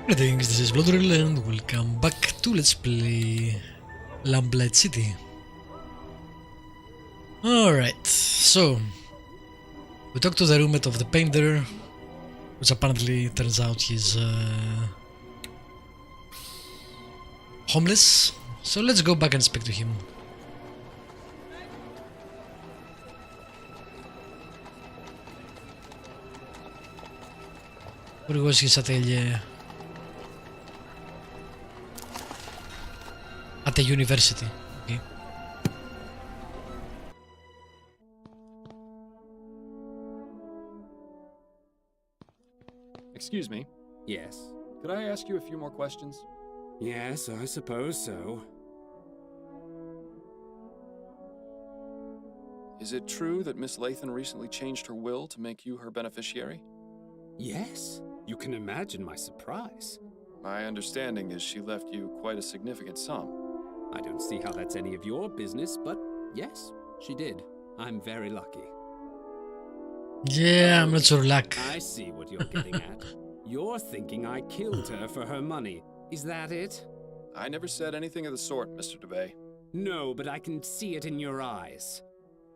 Greetings, this is Bloodrill and welcome back to Let's Play Lamplight City. Alright, so we talked to the roommate of the painter, which apparently turns out he's homeless, so let's go back and speak to him. Where was his atelier? At the university, okay. Excuse me. Yes. Could I ask you a few more questions? Yes, I suppose so. Is it true that Miss Lathan recently changed her will to make you her beneficiary? Yes. You can imagine my surprise. My understanding is she left you quite a significant sum. I don't see how that's any of your business, but yes, she did. I'm very lucky. Yeah, I'm not sure luck. I see what you're getting at. You're thinking I killed her for her money. Is that it? I never said anything of the sort, Mr. DeVay. No, but I can see it in your eyes.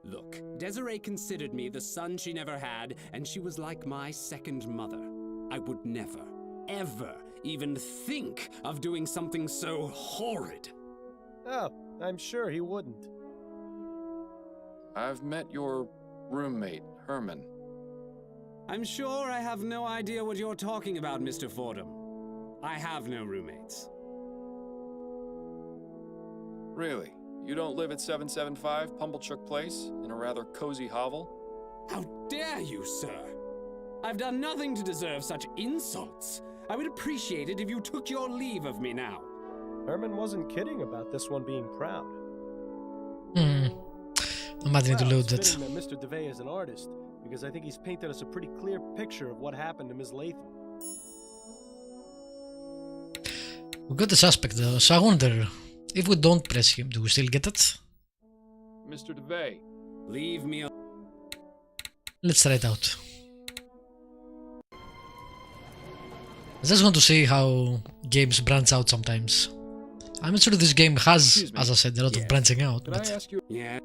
Look, Desiree considered me the son she never had, and she was like my second mother. I would never, ever even think of doing something so horrid. Oh, I'm sure he wouldn't. I've met your roommate, Herman. I'm sure I have no idea what you're talking about, Mr. Fordham. I have no roommates. Really? You don't live at 775 Pumblechook Place, in a rather cozy hovel? How dare you, sir? I've done nothing to deserve such insults. I would appreciate it if you took your leave of me now. Herman wasn't kidding about this one being proud. I might need to load that. It's fitting that Mr. DeVay is an artist, because I think he's painted us a pretty clear picture of what happened to Miss Lathan. We got the suspect though, so I wonder if we don't press him, do we still get it? Mr. DeVay. Leave me alone. Let's try it out. I just want to see how games branch out sometimes. I'm not sure this game has, as I said, a lot of branching out, Could but... I ask you? Yeah.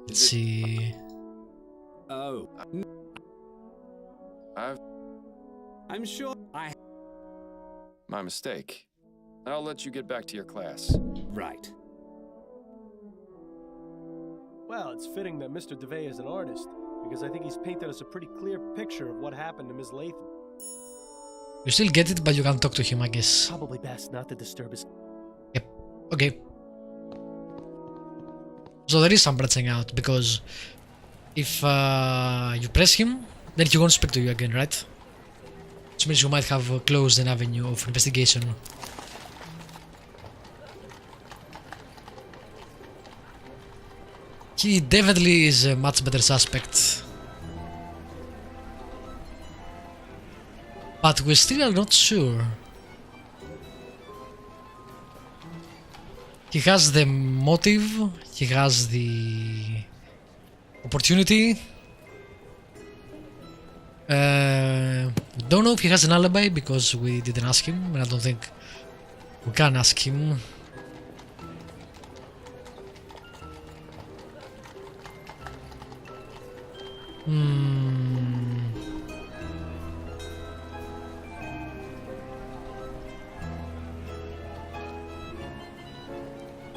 Let's see... Oh. I'm sure I... My mistake. I'll let you get back to your class. Right. Well, it's fitting that Mr. DeVay is an artist, because I think he's painted us a pretty clear picture of what happened to Miss Lathan. You still get it, but you can't talk to him, I guess. Probably best not to disturb his... Yep, okay. So there is some branching out, because if you press him, then he won't speak to you again, right? Which means you might have closed an avenue of investigation. He definitely is a much better suspect. But we still are not sure. He has the motive, he has the opportunity. Don't know if he has an alibi because we didn't ask him, and I don't think we can ask him.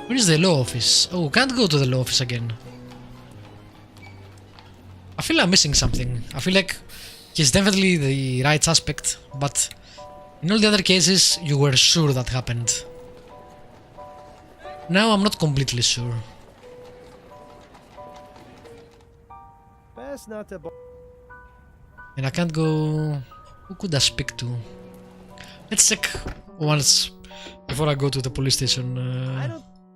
Where is the law office? Oh, can't go to the law office again. I feel I'm missing something. I feel like he's definitely the right suspect, but in all the other cases, you were sure that happened. Now I'm not completely sure. Best not to... And I can't go... Who could I speak to? Let's check once before I go to the police station.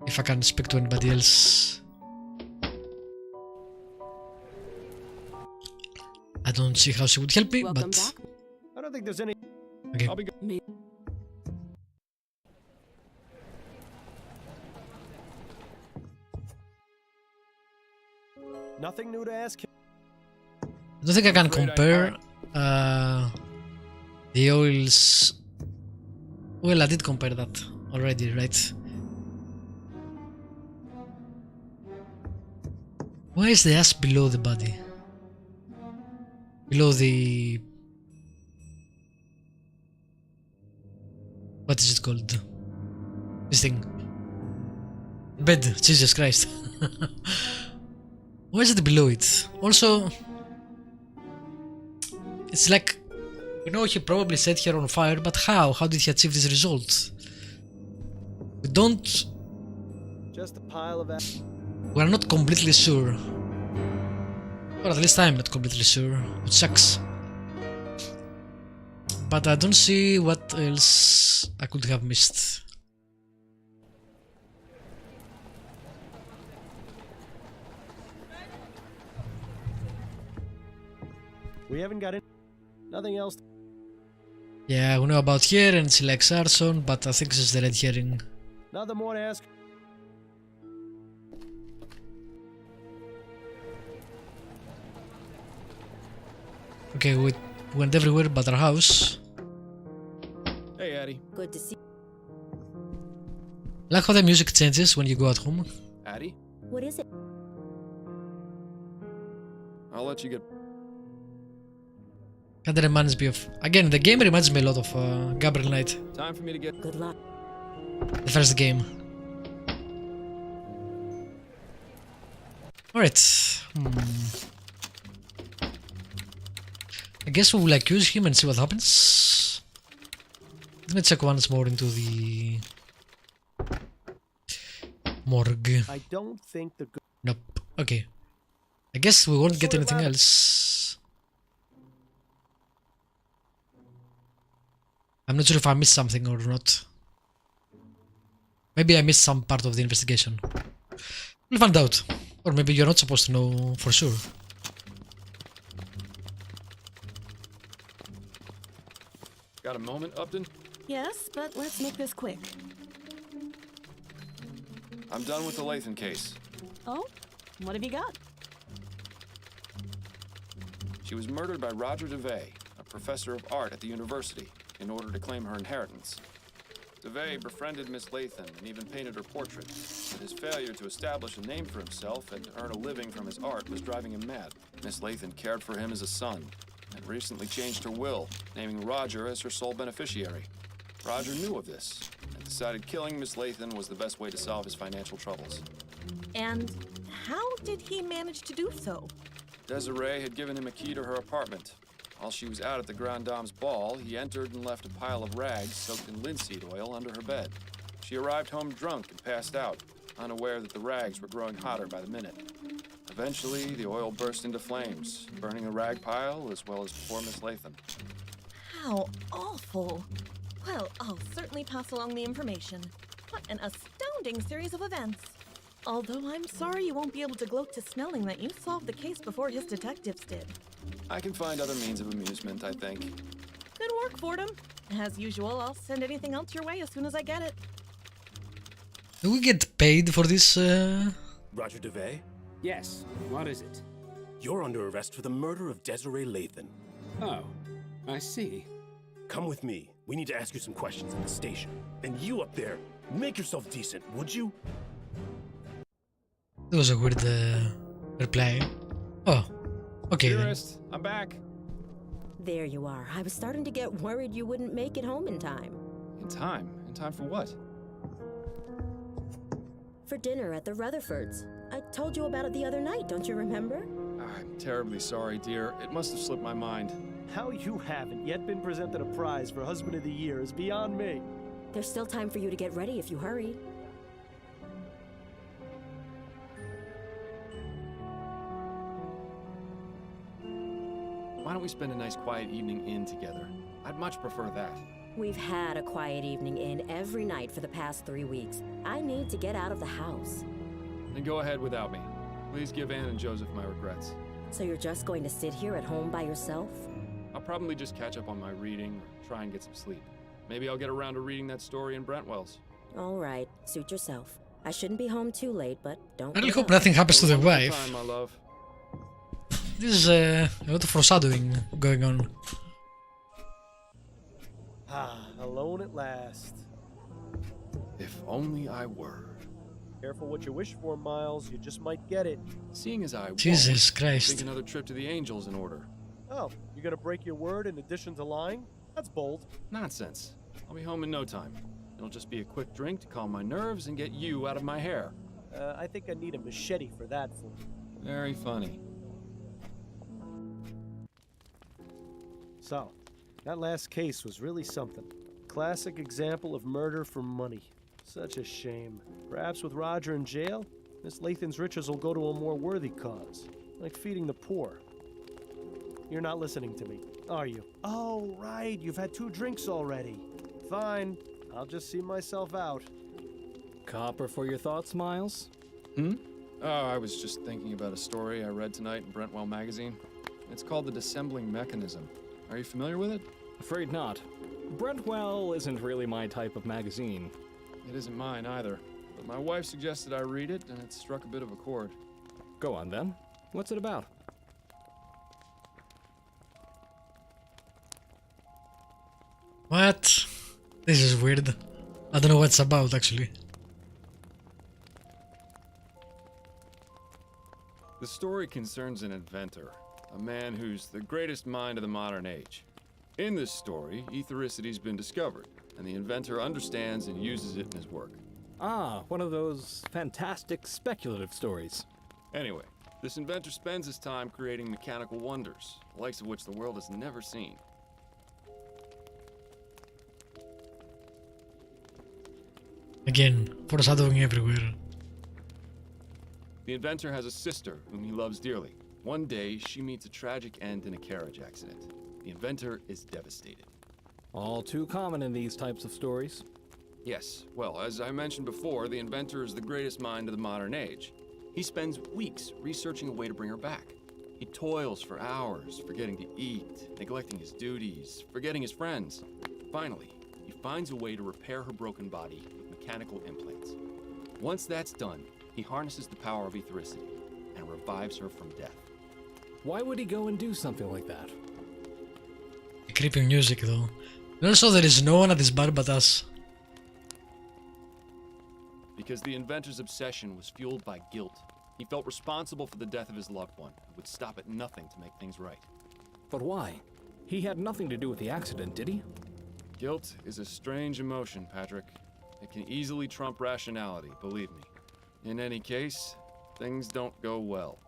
If I can speak to anybody else. I don't see how she would help me, Welcome but... back. I don't think there's any... Okay. I'll be good. Nothing new to ask him. I don't think I can compare The oils... Well, I did compare that already, right? Why is the ass below the body? Below the... What is it called? This thing. Bed, Jesus Christ. Why is it below it? Also, it's like, you know, he probably set her on fire, but how? How did he achieve this result? We don't... Just a pile of ash. We're not completely sure. Or at least I'm not completely sure, which sucks. But I don't see what else I could have missed. We haven't got it. Nothing else. Yeah, we know about her and she likes arson, but I think this is the red herring. Nothing more to ask. Okay, we went everywhere but our house. Hey, Addie. Good to see. Like how the music changes when you go at home. Addie? What is it? I'll let you get... Kinda reminds me of... Again, the game reminds me a lot of Gabriel Knight. Time for me to get... Good luck. The first game. Alright. I guess we will accuse him and see what happens. Let me check once more into the... morgue. I don't think the good. Nope. Okay. I guess we won't get anything else. I'm not sure if I missed something or not. Maybe I missed some part of the investigation. We'll find out. Or maybe you're not supposed to know for sure. Got a moment, Upton? Yes, but let's make this quick. I'm done with the Lathan case. Oh? What have you got? She was murdered by Roger DeVay, a professor of art at the university, in order to claim her inheritance. DeVay befriended Miss Lathan and even painted her portrait, but his failure to establish a name for himself and to earn a living from his art was driving him mad. Miss Lathan cared for him as a son, and recently changed her will, naming Roger as her sole beneficiary. Roger knew of this, and decided killing Miss Lathan was the best way to solve his financial troubles. And how did he manage to do so? Desiree had given him a key to her apartment. While she was out at the Grand Dame's ball, he entered and left a pile of rags soaked in linseed oil under her bed. She arrived home drunk and passed out, unaware that the rags were growing hotter by the minute. Eventually, the oil burst into flames, burning the rag pile as well as poor Miss Lathan. How awful. Well, I'll certainly pass along the information. What an astounding series of events. Although I'm sorry you won't be able to gloat to Snelling that you solved the case before his detectives did. I can find other means of amusement, I think. Good work, Fordham. As usual, I'll send anything else your way as soon as I get it. Do we get paid for this? Roger DeVay, Yes, what is it? you're under arrest for the murder of Desiree Lathan. Oh, I see. Come with me. We need to ask you some questions at the station. And you up there, make yourself decent, would you? That was a weird reply. Oh, okay then. Dearest, I'm back. There you are. I was starting to get worried you wouldn't make it home in time. In time? In time for what? For dinner at the Rutherfords. I told you about it the other night, don't you remember? I'm terribly sorry, dear. It must have slipped my mind. How you haven't yet been presented a prize for Husband of the Year is beyond me. There's still time for you to get ready if you hurry. Why don't we spend a nice quiet evening in together? I'd much prefer that. We've had a quiet evening in every night for the past 3 weeks. I need to get out of the house. Then go ahead without me. Please give Anne and Joseph my regrets. So you're just going to sit here at home by yourself? I'll probably just catch up on my reading or try and get some sleep. Maybe I'll get around to reading that story in Brentwell's. All right, suit yourself. I shouldn't be home too late, but don't I really give hope up. nothing happens to the Have a wonderful wife. time, my love. This is a lot of foreshadowing going on. Ah, alone at last. If only I were. Careful what you wish for, Miles. You just might get it. Seeing as I Jesus won't, I think Christ. another trip to the Angels in order. Oh, you're gonna break your word in addition to lying? That's bold. Nonsense. I'll be home in no time. It'll just be a quick drink to calm my nerves and get you out of my hair. I think I need a machete for that fool. Very funny. So, that last case was really something. Classic example of murder for money. Such a shame. Perhaps with Roger in jail, Miss Lathan's riches will go to a more worthy cause, like feeding the poor. You're not listening to me, are you? Oh, right, you've had 2 drinks already. Fine, I'll just see myself out. Copper for your thoughts, Miles? Oh, I was just thinking about a story I read tonight in Brentwell magazine. It's called The Dissembling Mechanism. Are you familiar with it? Afraid not. Brentwell isn't really my type of magazine. It isn't mine either. But my wife suggested I read it, and it struck a bit of a chord. Go on then. What's it about? What? This is weird. I don't know what it's about actually. The story concerns an inventor, a man who's the greatest mind of the modern age. In this story, ethericity's been discovered, and the inventor understands and uses it in his work. Ah, one of those fantastic speculative stories. Anyway, this inventor spends his time creating mechanical wonders, the likes of which the world has never seen. Again, foreshadowing everywhere. The inventor has a sister whom he loves dearly. One day, she meets a tragic end in a carriage accident. The inventor is devastated. All too common in these types of stories. Yes, well, as I mentioned before, the inventor is the greatest mind of the modern age. He spends weeks researching a way to bring her back. He toils for hours, forgetting to eat, neglecting his duties, forgetting his friends. Finally, he finds a way to repair her broken body with mechanical implants. Once that's done, he harnesses the power of ethericity and revives her from death. Why would he go and do something like that? Creepy music though. And also there is no one at this bar but us. Because the inventor's obsession was fueled by guilt. He felt responsible for the death of his loved one and would stop at nothing to make things right. But why? He had nothing to do with the accident, did he? Guilt is a strange emotion, Patrick. It can easily trump rationality, believe me. In any case, things don't go well.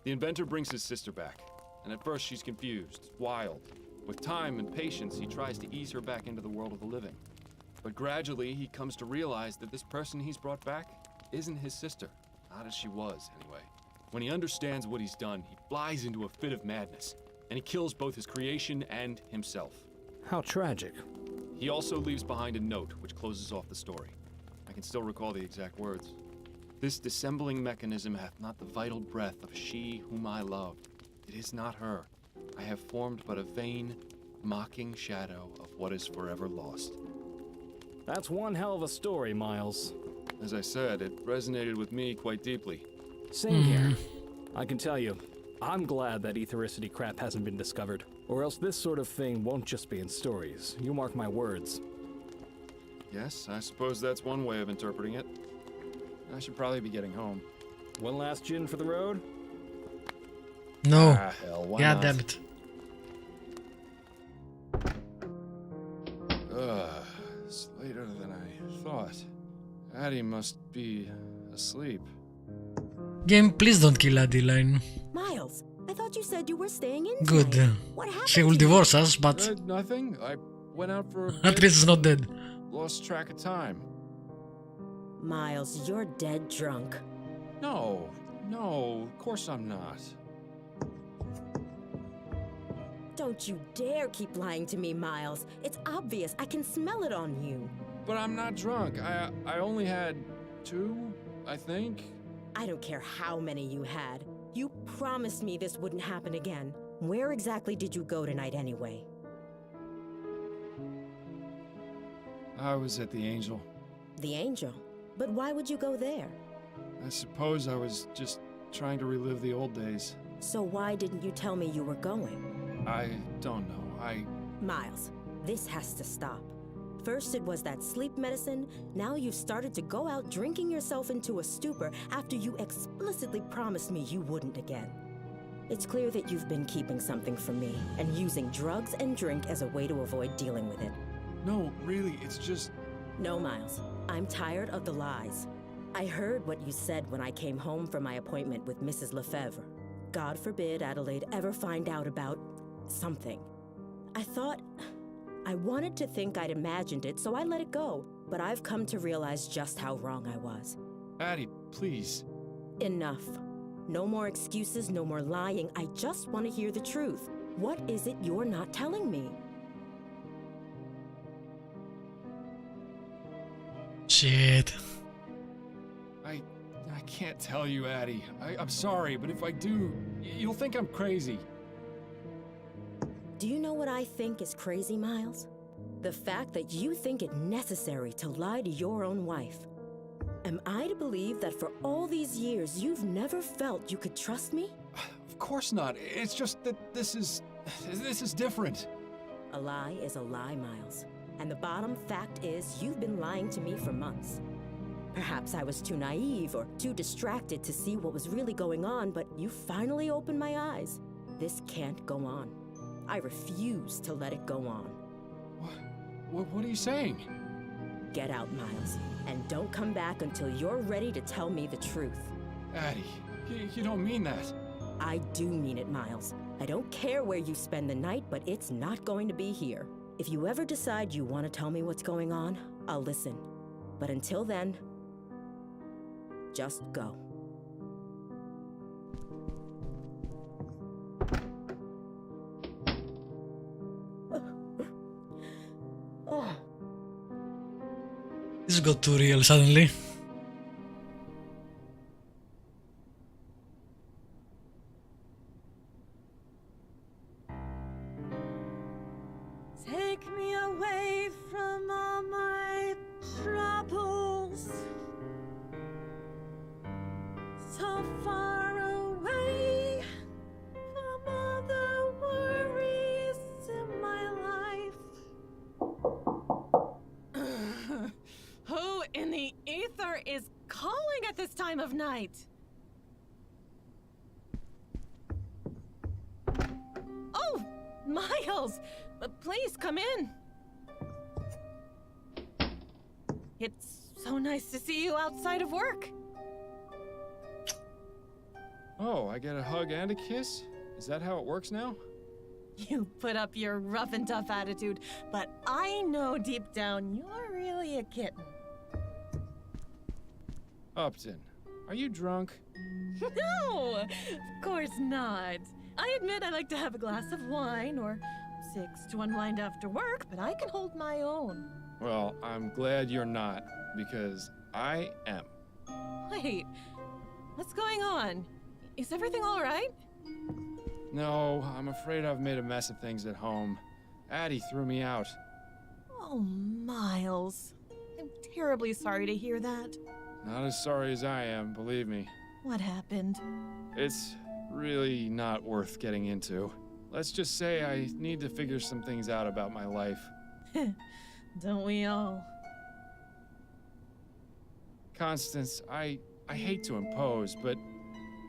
The inventor brings his sister back, and at first she's confused, wild. With time and patience, he tries to ease her back into the world of the living. But gradually, he comes to realize that this person he's brought back isn't his sister. Not as she was, anyway. When he understands what he's done, he flies into a fit of madness, and he kills both his creation and himself. How tragic. He also leaves behind a note which closes off the story. I can still recall the exact words. This dissembling mechanism hath not the vital breath of she whom I loved. It is not her. I have formed but a vain, mocking shadow of what is forever lost. That's one hell of a story, Miles. As I said, it resonated with me quite deeply. Same here. I can tell you, I'm glad that ethericity crap hasn't been discovered, or else this sort of thing won't just be in stories. You mark my words. Yes, I suppose that's one way of interpreting it. I should probably be getting home. One last gin for the road? No. Ah, hell, why God not? damn it. It's later than I thought. Addie must be asleep. Game, please don't kill Addie line. Miles, I thought you said you were staying in Good. tonight. What happened She will to you? divorce us, but Nothing. I went out for a at bit, least it's not dead. lost track of time. Miles, you're dead drunk. No, of course I'm not. Don't you dare keep lying to me, Miles. It's obvious. I can smell it on you. But I'm not drunk. I only had 2, I think. I don't care how many you had. You promised me this wouldn't happen again. Where exactly did you go tonight anyway? I was at the Angel. The Angel? But why would you go there? I suppose I was just trying to relive the old days. So why didn't you tell me you were going? I don't know. Miles, This has to stop. First it was that sleep medicine, now you've started to go out drinking yourself into a stupor after you explicitly promised me you wouldn't again. It's clear that you've been keeping something from me and using drugs and drink as a way to avoid dealing with it. No, really, it's just... No, Miles. I'm tired of the lies. I heard what you said when I came home from my appointment with Mrs. Lefebvre. God forbid Adelaide ever find out about something. I wanted to think I'd imagined it, so I let it go. But I've come to realize just how wrong I was. Addie, please. Enough. No more excuses, no more lying. I just want to hear the truth. What is it you're not telling me? Shit. I can't tell you, Addie. I'm sorry, but if I do, you'll think I'm crazy. Do you know what I think is crazy, Miles? The fact that you think it necessary to lie to your own wife. Am I to believe that for all these years you've never felt you could trust me? Of course not. It's just that this is different. A lie is a lie, Miles. And the bottom fact is you've been lying to me for months. Perhaps I was too naive or too distracted to see what was really going on, but you finally opened my eyes. This can't go on. I refuse to let it go on. What are you saying? Get out, Miles, and don't come back until you're ready to tell me the truth. Addie, you don't mean that. I do mean it, Miles. I don't care where you spend the night, but it's not going to be here. If you ever decide you want to tell me what's going on, I'll listen. But until then, just go. This got too real suddenly. Take me away from all my troubles. So far away from all the worries in my life. Who in the ether is calling at this time of night? Oh, Miles! Please come in. It's so nice to see you outside of work. Oh, I get a hug and a kiss? Is that how it works now? You put up your rough and tough attitude, but I know deep down you're really a kitten. Upton, are you drunk? No, of course not. I admit I like to have a glass of wine or 6 to unwind after work, but I can hold my own. Well, I'm glad you're not, because I am. Wait, what's going on? Is everything all right? No, I'm afraid I've made a mess of things at home. Addie threw me out. Oh, Miles. I'm terribly sorry to hear that. Not as sorry as I am, believe me. What happened? It's really not worth getting into. Let's just say I need to figure some things out about my life. Don't we all? Constance, I hate to impose, but...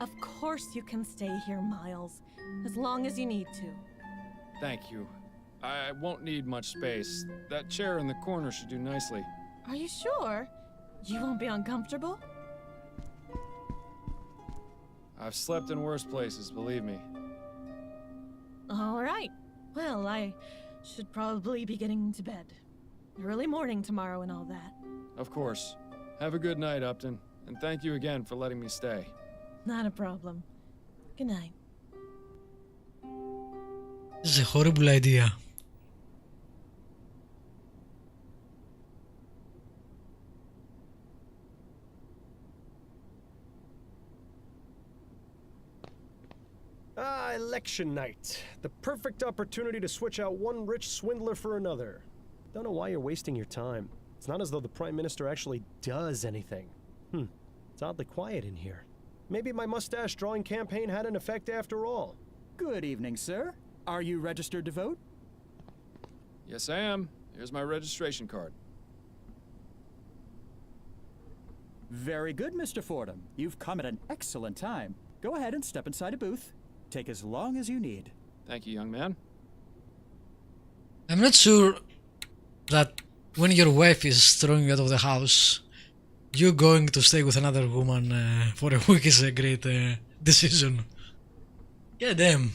Of course you can stay here, Miles. As long as you need to. Thank you. I won't need much space. That chair in the corner should do nicely. Are you sure? You won't be uncomfortable? I've slept in worse places, believe me. All right. Well, I should probably be getting to bed. Early morning tomorrow and all that. Of course. Have a good night, Upton. And thank you again for letting me stay. Not a problem. Good night. This is a horrible idea. Election night. The perfect opportunity to switch out one rich swindler for another. Don't know why you're wasting your time. It's not as though the Prime Minister actually does anything. It's oddly quiet in here. Maybe my mustache drawing campaign had an effect after all. Good evening, sir. Are you registered to vote? Yes, I am. Here's my registration card. Very good, Mr. Fordham. You've come at an excellent time. Go ahead and step inside a booth. Take as long as you need. Thank you, young man. I'm not sure that when your wife is throwing you out of the house, you going to stay with another woman for a week is a great decision. Yeah, damn.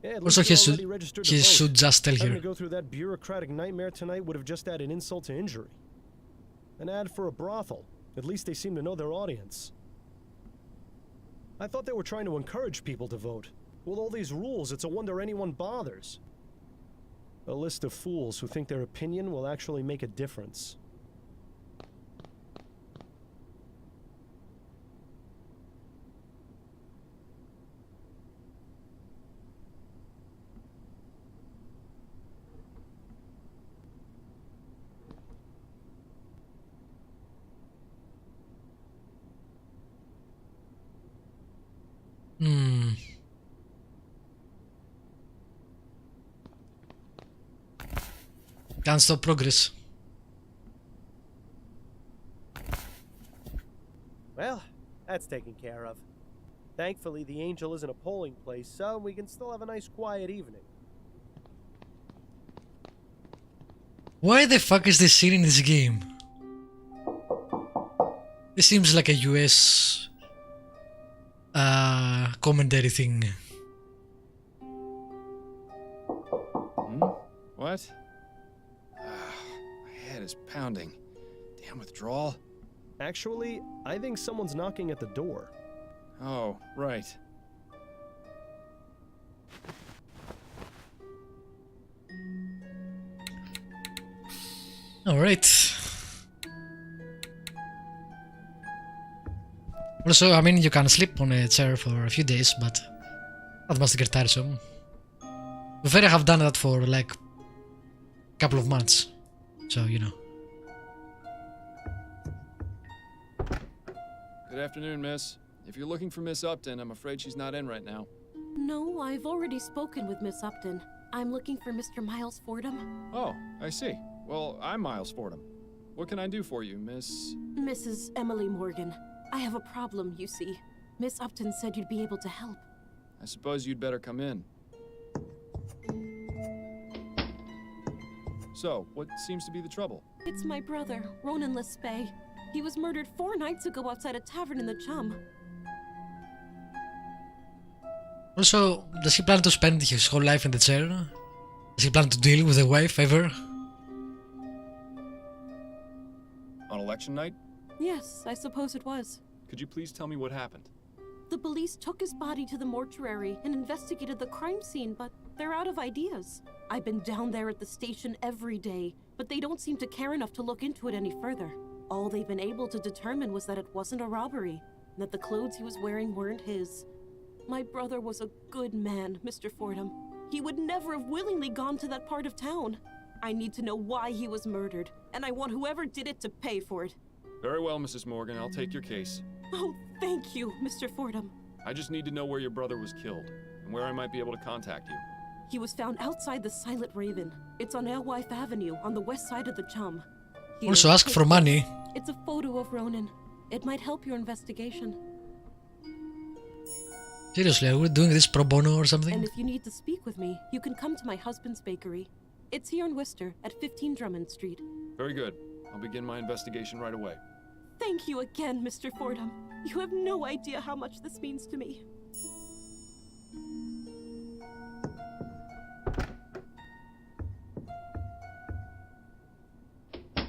Yeah, at Also, least he you're should, already registered to he vote. should just tell Having her. to go through that bureaucratic nightmare tonight would have just added insult to injury. An ad for a brothel. At least they seem to know their audience. I thought they were trying to encourage people to vote. With all these rules, it's a wonder anyone bothers. A list of fools who think their opinion will actually make a difference. Can't stop progress. Well, that's taken care of. Thankfully, the Angel isn't a polling place, so we can still have a nice quiet evening. Why the fuck is this scene in this game? This seems like a US commentary thing. What? My head is pounding. Damn withdrawal. Actually, I think someone's knocking at the door. Oh, right. Alright. Also, I mean, you can sleep on a chair for a few days, but that must get tiresome. Before I have done that for like a couple of months, so you know. Good afternoon, miss. If you're looking for Miss Upton, I'm afraid she's not in right now. No, I've already spoken with Miss Upton. I'm looking for Mr. Miles Fordham. Oh, I see. Well, I'm Miles Fordham. What can I do for you, Miss... Mrs. Emily Morgan. I have a problem, you see. Miss Upton said you'd be able to help. I suppose you'd better come in. So, what seems to be the trouble? It's my brother, Ronan Lespay. He was murdered 4 nights ago outside a tavern in the Chum. Also, does he plan to spend his whole life in the chair? Does he plan to deal with a wife ever? On election night? Yes, I suppose it was. Could you please tell me what happened? The police took his body to the mortuary and investigated the crime scene, but they're out of ideas. I've been down there at the station every day, but they don't seem to care enough to look into it any further. All they've been able to determine was that it wasn't a robbery, and that the clothes he was wearing weren't his. My brother was a good man, Mr. Fordham. He would never have willingly gone to that part of town. I need to know why he was murdered, and I want whoever did it to pay for it. Very well, Mrs. Morgan. I'll take your case. Oh, thank you, Mr. Fordham. I just need to know where your brother was killed, and where I might be able to contact you. He was found outside the Silent Raven. It's on Alewife Avenue, on the west side of the Chum. Here, Also ask for money. It's a photo of Ronan. It might help your investigation. Seriously, are we doing this pro bono or something? And if you need to speak with me, you can come to my husband's bakery. It's here in Worcester, at 15 Drummond Street. Very good. I'll begin my investigation right away. Thank you again, Mr. Fordham. You have no idea how much this means to me.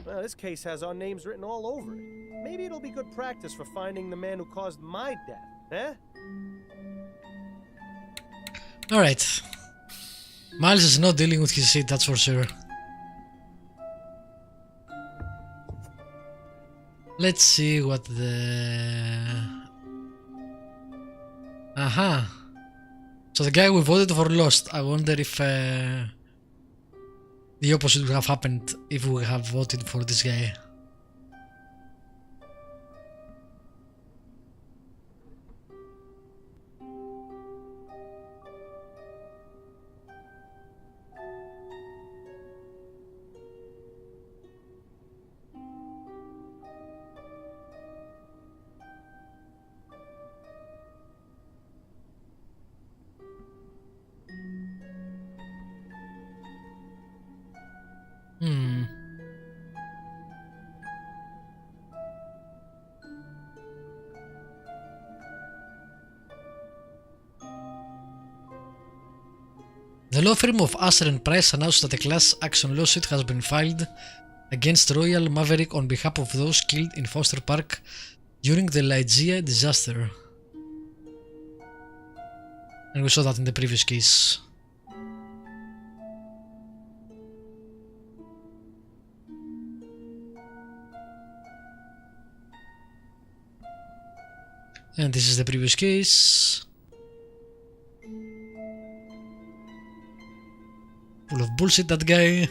Well, this case has our names written all over it. Maybe it'll be good practice for finding the man who caused my death, eh? Alright. Miles is not dealing with his shit, that's for sure. Let's see what the... Aha. So the guy we voted for lost. I wonder if the opposite would have happened if we have voted for this guy. The law firm of Asser and Price announced that a class action lawsuit has been filed against Royal Maverick on behalf of those killed in Foster Park during the Ligeia disaster. And we saw that in the previous case. And this is the previous case. Full of bullshit, that guy.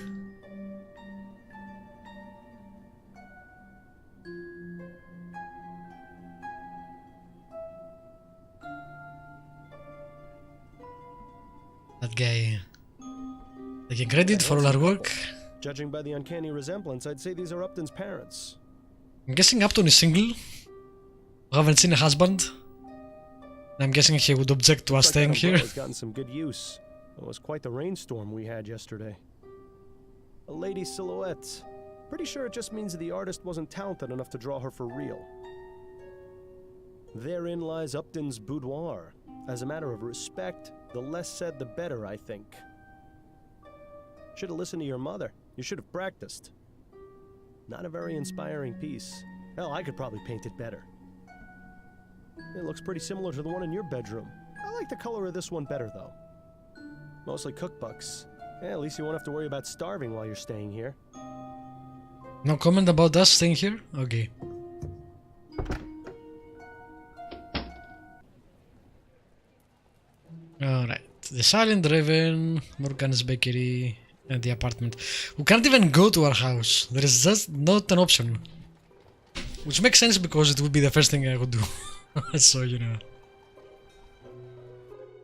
That guy taking credit for all our work. Judging by the uncanny resemblance, I'd say these are Upton's parents. I'm guessing Upton is single. I haven't seen a husband. I'm guessing he would object to us staying here. Has gotten some good use. It was quite the rainstorm we had yesterday. A lady silhouette. Pretty sure it just means the artist wasn't talented enough to draw her for real. Therein lies Upton's boudoir. As a matter of respect, the less said the better, I think. Should have listened to your mother. You should have practiced. Not a very inspiring piece. Hell, I could probably paint it better. It looks pretty similar to the one in your bedroom. I like the color of this one better, though. Mostly cookbooks. Yeah, at least you won't have to worry about starving while you're staying here. No comment about us staying here? Okay. Alright. The Silent Raven, Morgan's Bakery, and the apartment. We can't even go to our house. There is just not an option. Which makes sense because it would be the first thing I would do. So, you know.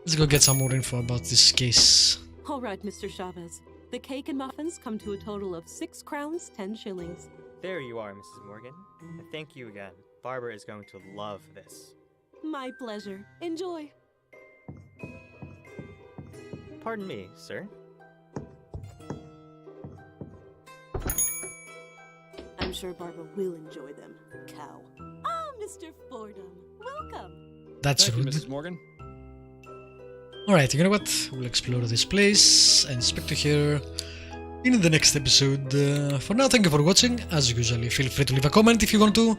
Let's go get some more info about this case. All right, Mr. Chavez. The cake and muffins come to a total of 6 crowns, 10 shillings. There you are, Mrs. Morgan. And thank you again. Barbara is going to love this. My pleasure. Enjoy. Pardon me, sir. I'm sure Barbara will enjoy them. Cow. Ah, Mr. Fordham. Welcome. That's rude. Mrs. Morgan. Alright, you know what? We'll explore this place and speak to her in the next episode. For now, thank you for watching. As usually, feel free to leave a comment if you want to.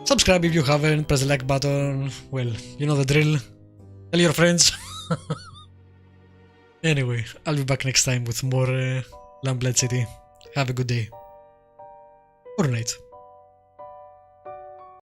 Subscribe if you haven't. Press the like button. Well, you know the drill. Tell your friends. Anyway, I'll be back next time with more Lamplight City. Have a good day. Or night.